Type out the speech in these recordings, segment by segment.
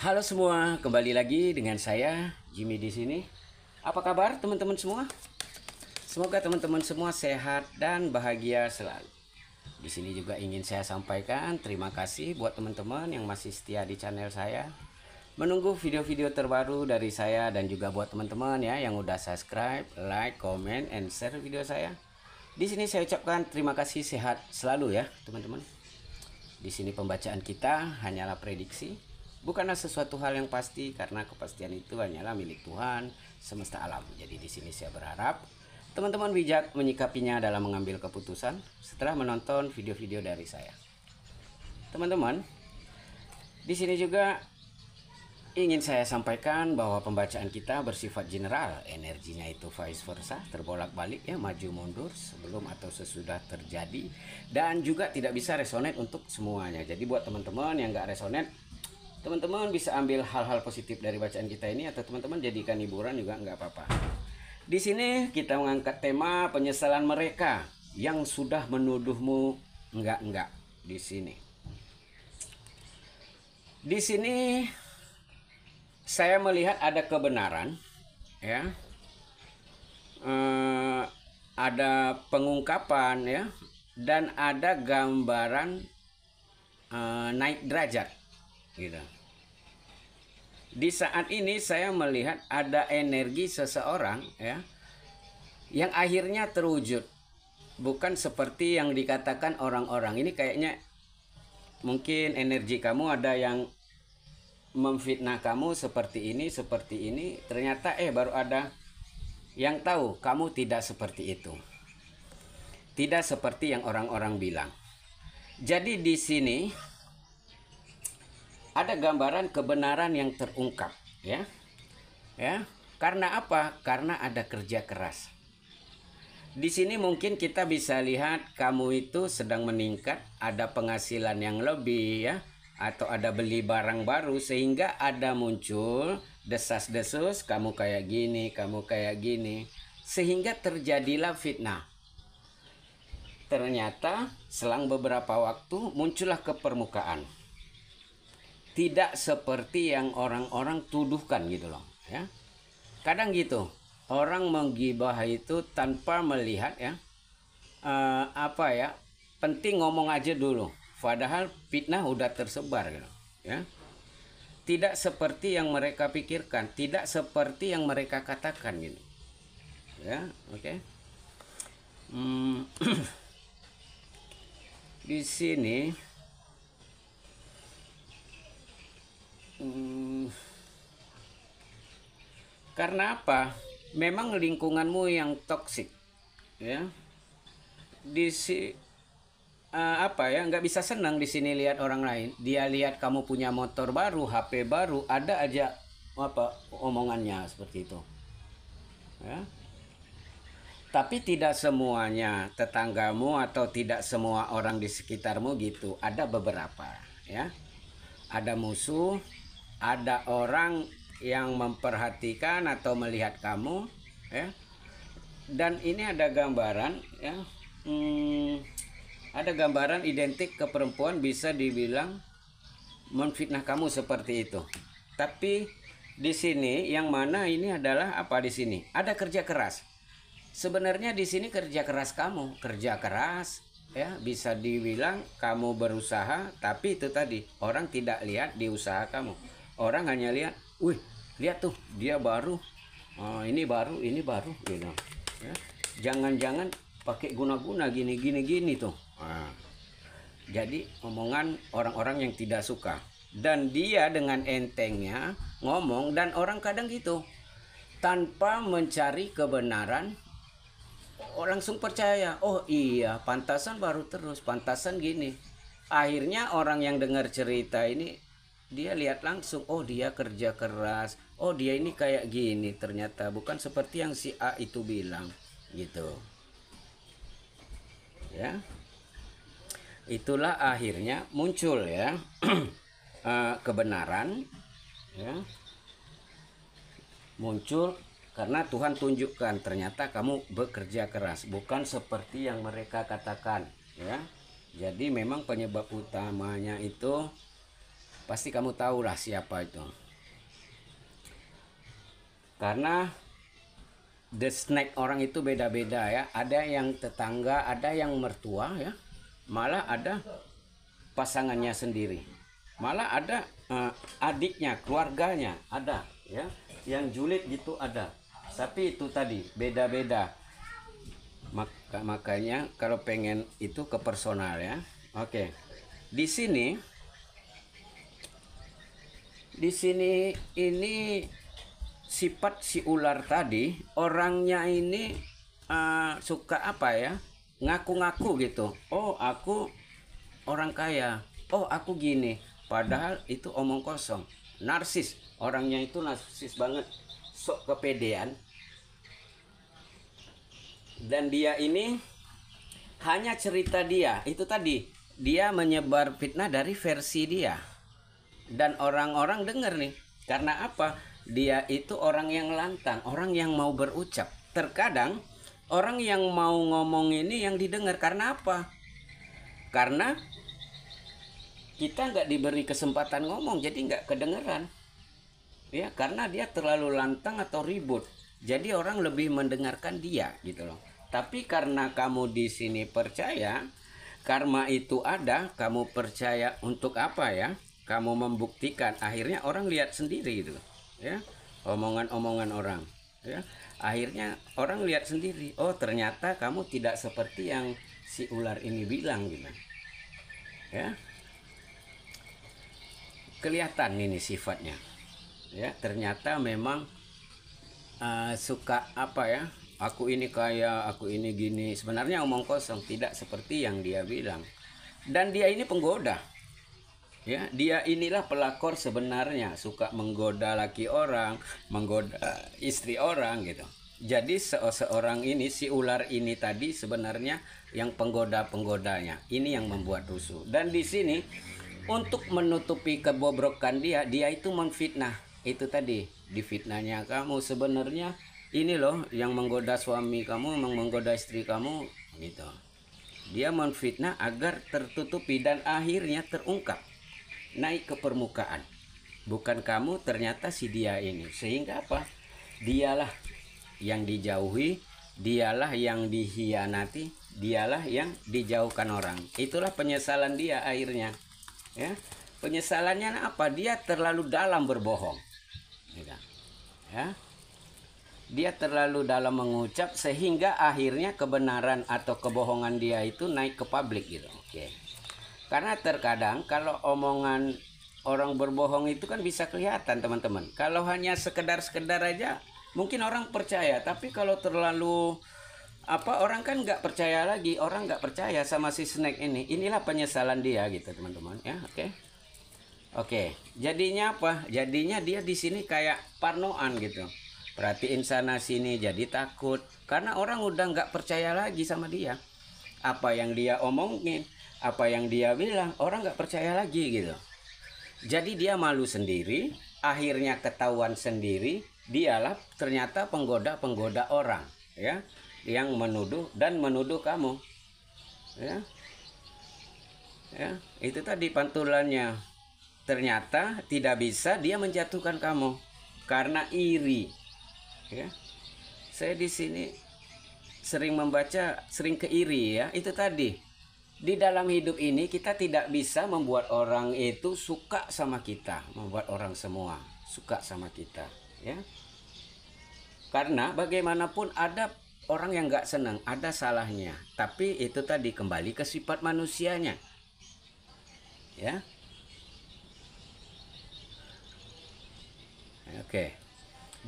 Halo semua, kembali lagi dengan saya Jimmy di sini. Apa kabar teman-teman semua? Semoga teman-teman semua sehat dan bahagia selalu. Di sini juga ingin saya sampaikan terima kasih buat teman-teman yang masih setia di channel saya, menunggu video-video terbaru dari saya, dan juga buat teman-teman ya yang udah subscribe, like, comment, and share video saya. Di sini saya ucapkan terima kasih, sehat selalu ya teman-teman. Di sini pembacaan kita hanyalah prediksi, bukanlah sesuatu hal yang pasti, karena kepastian itu hanyalah milik Tuhan semesta alam. Jadi di sini saya berharap teman-teman bijak menyikapinya dalam mengambil keputusan setelah menonton video-video dari saya. Teman-teman, di sini juga ingin saya sampaikan bahwa pembacaan kita bersifat general, energinya itu vice versa, terbolak-balik ya, maju mundur, sebelum atau sesudah terjadi, dan juga tidak bisa resonate untuk semuanya. Jadi buat teman-teman yang nggak resonate, teman-teman bisa ambil hal-hal positif dari bacaan kita ini, atau teman-teman jadikan hiburan juga nggak apa-apa. Di sini kita mengangkat tema penyesalan mereka yang sudah menuduhmu enggak di sini. Di sini saya melihat ada kebenaran, ya, ada pengungkapan ya, dan ada gambaran naik derajat, gitu. Di saat ini saya melihat ada energi seseorang ya, yang akhirnya terwujud, bukan seperti yang dikatakan orang-orang. Ini kayaknya mungkin energi kamu ada yang memfitnah kamu seperti ini, ternyata baru ada yang tahu kamu tidak seperti itu, tidak seperti yang orang-orang bilang. Jadi di sini ada gambaran kebenaran yang terungkap ya. Karena apa? Karena ada kerja keras. Di sini mungkin kita bisa lihat kamu itu sedang meningkat, ada penghasilan yang lebih ya, atau ada beli barang baru, sehingga ada muncul desas-desus, kamu kayak gini, sehingga terjadilah fitnah. Ternyata selang beberapa waktu muncullah ke permukaan, tidak seperti yang orang-orang tuduhkan gitu loh ya. Kadang gitu orang menggibah itu tanpa melihat ya, penting ngomong aja dulu, padahal fitnah udah tersebar gitu ya. Tidak seperti yang mereka pikirkan, tidak seperti yang mereka katakan gitu ya. Oke. Di sini karena apa? Memang lingkunganmu yang toksik ya. Nggak bisa senang di sini lihat orang lain. Dia lihat kamu punya motor baru, HP baru, ada aja omongannya seperti itu ya. Tapi tidak semuanya tetanggamu atau tidak semua orang di sekitarmu gitu. Ada beberapa ya. Ada musuh, ada orang yang memperhatikan atau melihat kamu ya. Dan ini ada gambaran ya, ada gambaran identik ke perempuan, bisa dibilang menfitnah kamu seperti itu. Tapi di sini yang mana ini adalah apa? Di sini ada kerja keras. Sebenarnya di sini kerja keras kamu, kerja keras ya, bisa dibilang kamu berusaha, tapi itu tadi orang tidak lihat di usaha kamu. Orang hanya lihat, wih, lihat tuh dia baru, ini baru gitu ya. Jangan-jangan pakai guna-guna gini tuh. Jadi omongan orang-orang yang tidak suka, dan dia dengan entengnya ngomong, dan orang kadang gitu tanpa mencari kebenaran langsung percaya. Oh iya, pantasan baru terus, pantasan gini. Akhirnya orang yang dengar cerita ini, dia lihat langsung, oh dia kerja keras, oh dia ini kayak gini, ternyata bukan seperti yang si A itu bilang gitu ya. Itulah akhirnya muncul ya kebenaran ya, muncul karena Tuhan tunjukkan ternyata kamu bekerja keras, bukan seperti yang mereka katakan ya. Jadi memang penyebab utamanya itu Pasti kamu tahu lah siapa itu. Karena the snack orang itu beda-beda ya. Ada yang tetangga, ada yang mertua ya. Malah ada pasangannya sendiri. Malah ada adiknya, keluarganya ada ya. Yang julid gitu ada. Tapi itu tadi beda-beda. Makanya kalau pengen itu ke personal ya. Oke. Di sini ini sifat si ular tadi, orangnya ini suka apa ya? Ngaku-ngaku gitu. Oh, aku orang kaya. Oh, aku gini. Padahal itu omong kosong. Narsis. Orangnya itu narsis banget. Sok kepedean. Dan dia ini hanya cerita dia. Itu tadi. Dia menyebar fitnah dari versi dia. Dan orang-orang dengar nih. Karena apa? Dia itu orang yang lantang, orang yang mau berucap. Terkadang orang yang mau ngomong ini yang didengar. Karena apa? Karena kita nggak diberi kesempatan ngomong, jadi nggak kedengeran. Ya, karena dia terlalu lantang atau ribut. Jadi orang lebih mendengarkan dia gitu loh. Tapi karena kamu di sini percaya karma itu ada, kamu percaya untuk apa ya? Kamu membuktikan, akhirnya orang lihat sendiri gitu ya, omongan-omongan orang ya, akhirnya orang lihat sendiri, oh ternyata kamu tidak seperti yang si ular ini bilang gitu ya. Kelihatan ini sifatnya ya, ternyata memang suka apa ya, aku ini kaya, aku ini gini. Sebenarnya omong kosong, tidak seperti yang dia bilang. Dan dia ini penggoda ya, dia inilah pelakor sebenarnya, suka menggoda laki orang, menggoda istri orang gitu. Jadi seorang ini, si ular ini tadi sebenarnya yang penggoda-penggodanya, ini yang membuat rusuh. Dan di sini untuk menutupi kebobrokan dia itu memfitnah. Itu tadi, difitnahnya kamu sebenarnya ini loh yang menggoda suami kamu, menggoda istri kamu gitu. Dia memfitnah agar tertutupi dan akhirnya terungkap, naik ke permukaan. Bukan kamu, ternyata si dia ini. Sehingga apa? Dialah yang dijauhi, dialah yang dihianati, dialah yang dijauhkan orang. Itulah penyesalan dia akhirnya. Ya, penyesalannya apa? Dia terlalu dalam berbohong. Ya, dia terlalu dalam mengucap sehingga akhirnya kebenaran atau kebohongan dia itu naik ke publik gitu. Oke. Karena terkadang kalau omongan orang berbohong itu kan bisa kelihatan teman-teman. Kalau hanya sekedar aja mungkin orang percaya. Tapi kalau terlalu apa, orang kan nggak percaya lagi. Orang nggak percaya sama si snack ini. Inilah penyesalan dia gitu teman-teman ya. Oke. Jadinya apa? Jadinya dia di sini kayak parnoan gitu. Perhatiin sana sini jadi takut. Karena orang udah nggak percaya lagi sama dia. Apa yang dia omongin, apa yang dia bilang, orang nggak percaya lagi gitu. Jadi dia malu sendiri, akhirnya ketahuan sendiri, dialah ternyata penggoda orang ya, yang menuduh dan menuduh kamu ya. Itu tadi pantulannya. Ternyata tidak bisa dia menjatuhkan kamu karena iri ya. Saya di sini sering membaca, sering keiri ya. Itu tadi, di dalam hidup ini kita tidak bisa membuat orang itu suka sama kita, membuat orang semua suka sama kita ya. Karena bagaimanapun ada orang yang nggak senang, ada salahnya. Tapi itu tadi kembali ke sifat manusianya ya. Oke.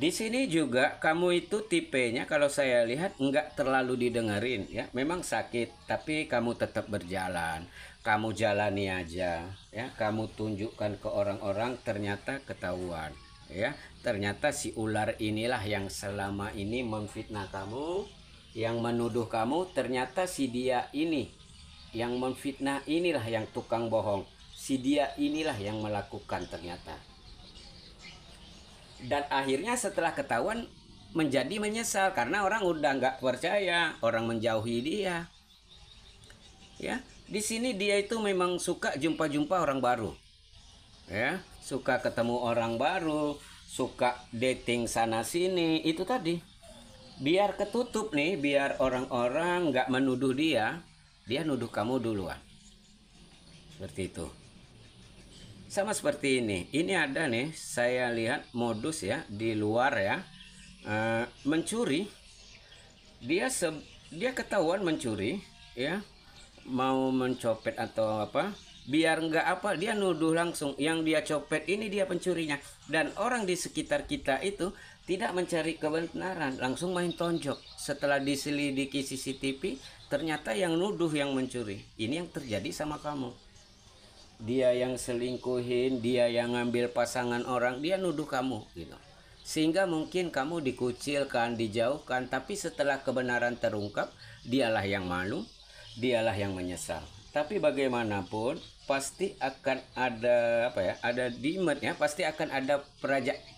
Di sini juga kamu itu tipenya kalau saya lihat enggak terlalu didengerin ya. Memang sakit tapi kamu tetap berjalan. Kamu jalani aja ya. Kamu tunjukkan ke orang-orang, ternyata ketahuan ya. Ternyata si ular inilah yang selama ini memfitnah kamu, yang menuduh kamu. Ternyata si dia ini yang memfitnah, inilah yang tukang bohong. Si dia inilah yang melakukan ternyata. Dan akhirnya setelah ketahuan menjadi menyesal karena orang udah nggak percaya, orang menjauhi dia. Ya, di sini dia itu memang suka jumpa-jumpa orang baru. ya, suka ketemu orang baru, suka dating sana sini. Itu tadi, biar ketutup nih, biar orang-orang nggak menuduh dia, dia nuduh kamu duluan. Seperti itu. Sama seperti ini ada nih, saya lihat modus ya di luar ya, mencuri. Dia ketahuan mencuri ya, mau mencopet atau apa, biar nggak apa, dia nuduh langsung yang dia copet ini dia pencurinya. Dan orang di sekitar kita itu tidak mencari kebenaran, langsung main tonjok. Setelah diselidiki CCTV, ternyata yang nuduh yang mencuri. Ini yang terjadi sama kamu. Dia yang selingkuhin, dia yang ngambil pasangan orang, dia nuduh kamu gitu. Sehingga mungkin kamu dikucilkan, dijauhkan, tapi setelah kebenaran terungkap, dialah yang malu, dialah yang menyesal. Tapi bagaimanapun pasti akan ada apa ya? Ada dimet ya, pasti akan ada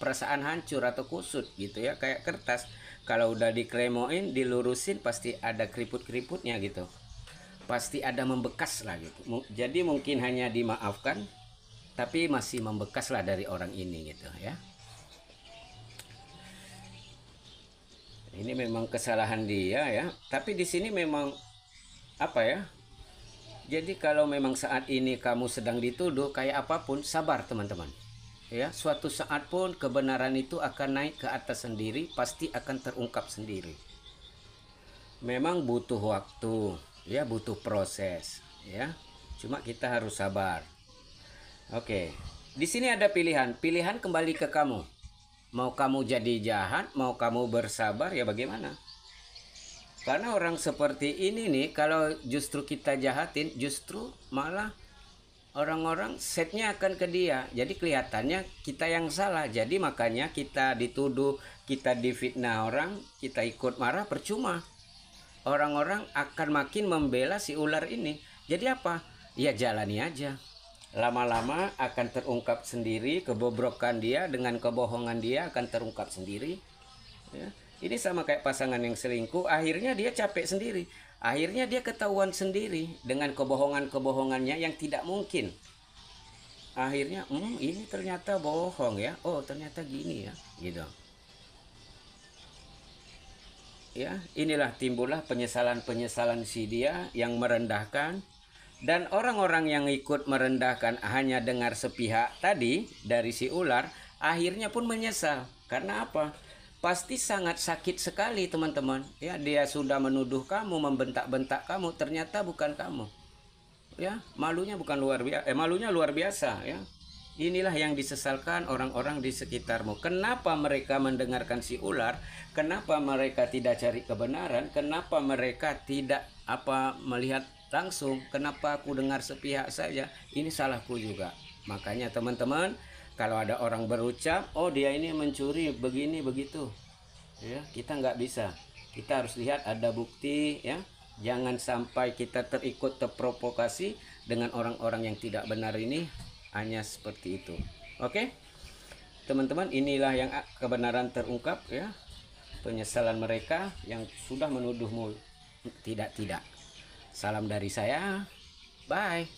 perasaan hancur atau kusut gitu ya, kayak kertas. Kalau udah dikremoin, dilurusin pasti ada keriput-keriputnya gitu. Pasti ada membekas lah gitu. Jadi mungkin hanya dimaafkan, tapi masih membekas lah dari orang ini gitu ya. Ini memang kesalahan dia ya. Tapi di sini memang apa ya? Jadi kalau memang saat ini kamu sedang dituduh kayak apapun, sabar teman-teman. Ya, suatu saat pun kebenaran itu akan naik ke atas sendiri, pasti akan terungkap sendiri. Memang butuh waktu, ya butuh proses, ya. Cuma kita harus sabar. Oke. Di sini ada pilihan. Pilihan kembali ke kamu. Mau kamu jadi jahat, mau kamu bersabar, ya bagaimana? Karena orang seperti ini nih, kalau justru kita jahatin, justru malah orang-orang setnya akan ke dia. Jadi kelihatannya kita yang salah. Jadi makanya kita dituduh, kita difitnah orang, kita ikut marah, percuma. Orang-orang akan makin membela si ular ini. Jadi apa? Ya jalani aja. Lama-lama akan terungkap sendiri, kebobrokan dia dengan kebohongan dia akan terungkap sendiri. Ya. Ini sama kayak pasangan yang selingkuh, akhirnya dia capek sendiri. Akhirnya dia ketahuan sendiri dengan kebohongan-kebohongannya yang tidak mungkin. Akhirnya, ini ternyata bohong ya. Oh, ternyata gini ya, gitu. Ya, inilah timbullah penyesalan-penyesalan si dia yang merendahkan. Dan orang-orang yang ikut merendahkan hanya dengar sepihak tadi dari si ular, akhirnya pun menyesal. Karena apa? Pasti sangat sakit sekali teman-teman. Ya, dia sudah menuduh kamu, membentak-bentak kamu, ternyata bukan kamu. Ya, malunya bukan malunya luar biasa ya. Inilah yang disesalkan orang-orang di sekitarmu. Kenapa mereka mendengarkan si ular? Kenapa mereka tidak cari kebenaran? Kenapa mereka tidak melihat langsung? Kenapa aku dengar sepihak saja? Ini salahku juga. Makanya teman-teman, kalau ada orang berucap, oh dia ini mencuri begini begitu, ya kita nggak bisa. Kita harus lihat ada bukti ya. Jangan sampai kita terprovokasi dengan orang-orang yang tidak benar ini. Hanya seperti itu. Oke, teman-teman, inilah yang kebenaran terungkap ya. Penyesalan mereka yang sudah menuduhmu tidak. Salam dari saya. Bye.